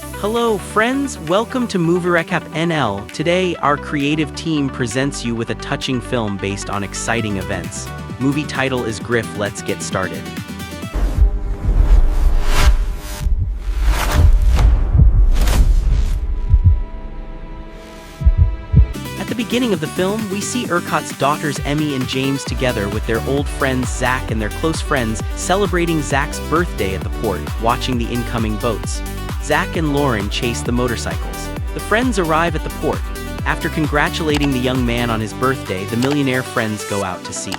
Hello friends, welcome to MovieRecap NL. Today, our creative team presents you with a touching film based on exciting events. Movie title is Griff. Let's get started. At the beginning of the film, we see Urquhart's daughters Emmy and James together with their old friends Zach and their close friends celebrating Zach's birthday at the port, watching the incoming boats. Zach and Lauren chase the motorcycles. The friends arrive at the port. After congratulating the young man on his birthday, the millionaire friends go out to sea.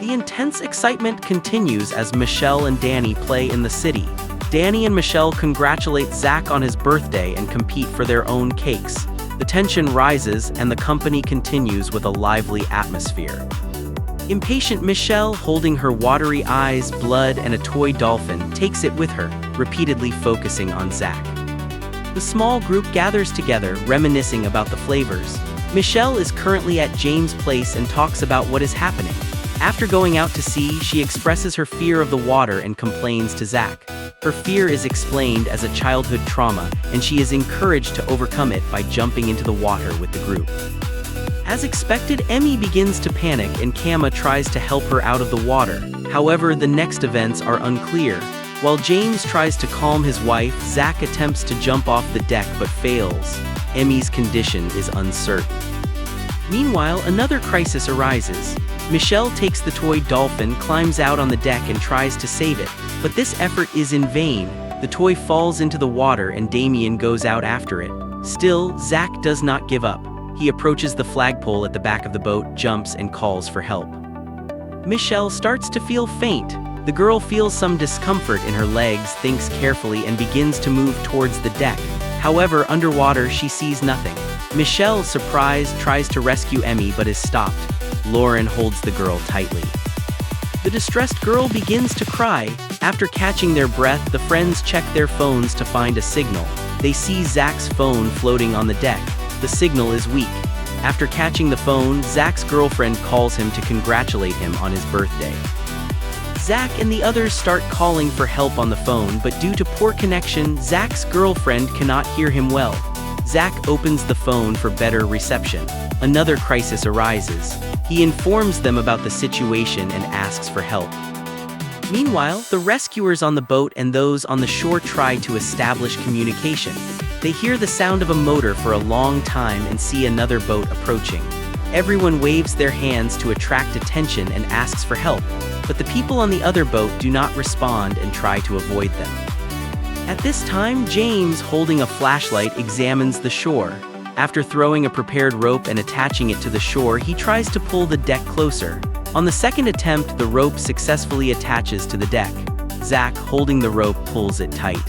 The intense excitement continues as Michelle and Danny play in the city. Danny and Michelle congratulate Zach on his birthday and compete for their own cakes. The tension rises and the company continues with a lively atmosphere. Impatient Michelle, holding her watery eyes, blood, and a toy dolphin, takes it with her, repeatedly focusing on Zach. The small group gathers together, reminiscing about the flavors. Michelle is currently at James' place and talks about what is happening. After going out to sea, she expresses her fear of the water and complains to Zach. Her fear is explained as a childhood trauma, and she is encouraged to overcome it by jumping into the water with the group. As expected, Emmy begins to panic and Kama tries to help her out of the water. However, the next events are unclear. While James tries to calm his wife, Zach attempts to jump off the deck but fails. Emmy's condition is uncertain. Meanwhile, another crisis arises. Michelle takes the toy dolphin, climbs out on the deck and tries to save it, but this effort is in vain. The toy falls into the water and Damien goes out after it. Still, Zach does not give up. He approaches the flagpole at the back of the boat, jumps, and calls for help. Michelle starts to feel faint. The girl feels some discomfort in her legs, thinks carefully, and begins to move towards the deck. However, underwater, she sees nothing. Michelle, surprised, tries to rescue Emmy but is stopped. Lauren holds the girl tightly. The distressed girl begins to cry. After catching their breath, the friends check their phones to find a signal. They see Zach's phone floating on the deck. The signal is weak. After catching the phone, Zach's girlfriend calls him to congratulate him on his birthday. Zach and the others start calling for help on the phone, but due to poor connection, Zach's girlfriend cannot hear him well. Zach opens the phone for better reception. Another crisis arises. He informs them about the situation and asks for help. Meanwhile, the rescuers on the boat and those on the shore try to establish communication. They hear the sound of a motor for a long time and see another boat approaching. Everyone waves their hands to attract attention and asks for help, but the people on the other boat do not respond and try to avoid them. At this time, James, holding a flashlight, examines the shore. After throwing a prepared rope and attaching it to the shore, he tries to pull the deck closer. On the second attempt, the rope successfully attaches to the deck. Zach, holding the rope, pulls it tight.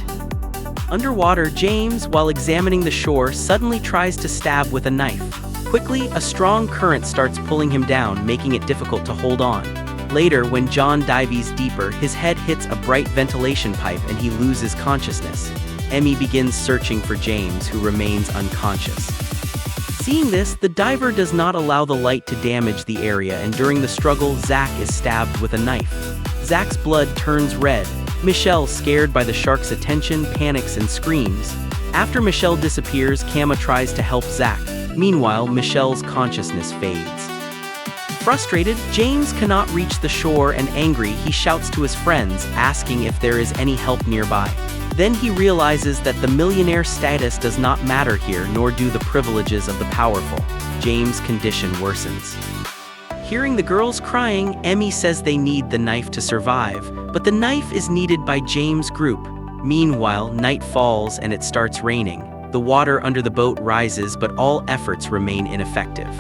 Underwater, James, while examining the shore, suddenly tries to stab with a knife. Quickly, a strong current starts pulling him down, making it difficult to hold on. Later, when John dives deeper, his head hits a bright ventilation pipe and he loses consciousness. Emmy begins searching for James, who remains unconscious. Seeing this, the diver does not allow the light to damage the area, and during the struggle, Zach is stabbed with a knife. Zach's blood turns red. Michelle, scared by the shark's attention, panics and screams. After Michelle disappears, Kama tries to help Zach. Meanwhile, Michelle's consciousness fades. Frustrated, James cannot reach the shore and angry, he shouts to his friends, asking if there is any help nearby. Then he realizes that the millionaire status does not matter here, nor do the privileges of the powerful. James' condition worsens. Hearing the girls crying, Emmy says they need the knife to survive, but the knife is needed by James' group. Meanwhile, night falls and it starts raining. The water under the boat rises, but all efforts remain ineffective.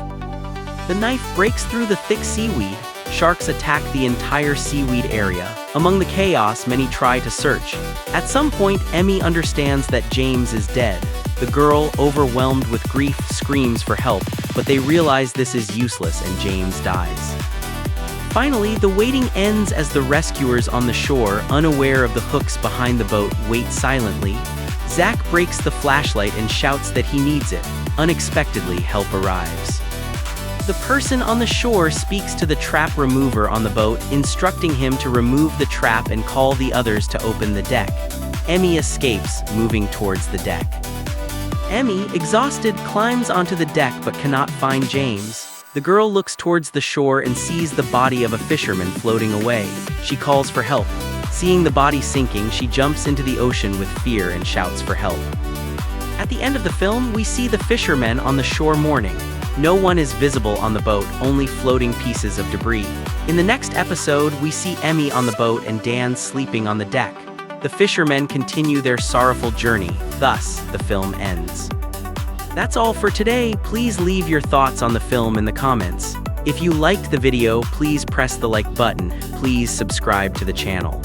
The knife breaks through the thick seaweed. Sharks attack the entire seaweed area. Among the chaos, many try to search. At some point, Emmy understands that James is dead. The girl, overwhelmed with grief, screams for help, but they realize this is useless and James dies. Finally, the waiting ends as the rescuers on the shore, unaware of the hooks behind the boat, wait silently. Zach breaks the flashlight and shouts that he needs it. Unexpectedly, help arrives. The person on the shore speaks to the trap remover on the boat, instructing him to remove the trap and call the others to open the deck. Emmy escapes, moving towards the deck. Emmy, exhausted, climbs onto the deck but cannot find James. The girl looks towards the shore and sees the body of a fisherman floating away. She calls for help. Seeing the body sinking, she jumps into the ocean with fear and shouts for help. At the end of the film, we see the fishermen on the shore mourning. No one is visible on the boat, only floating pieces of debris. In the next episode, we see Emmy on the boat and Dan sleeping on the deck. The fishermen continue their sorrowful journey. Thus, the film ends. That's all for today. Please leave your thoughts on the film in the comments. If you liked the video, please press the like button. Please subscribe to the channel.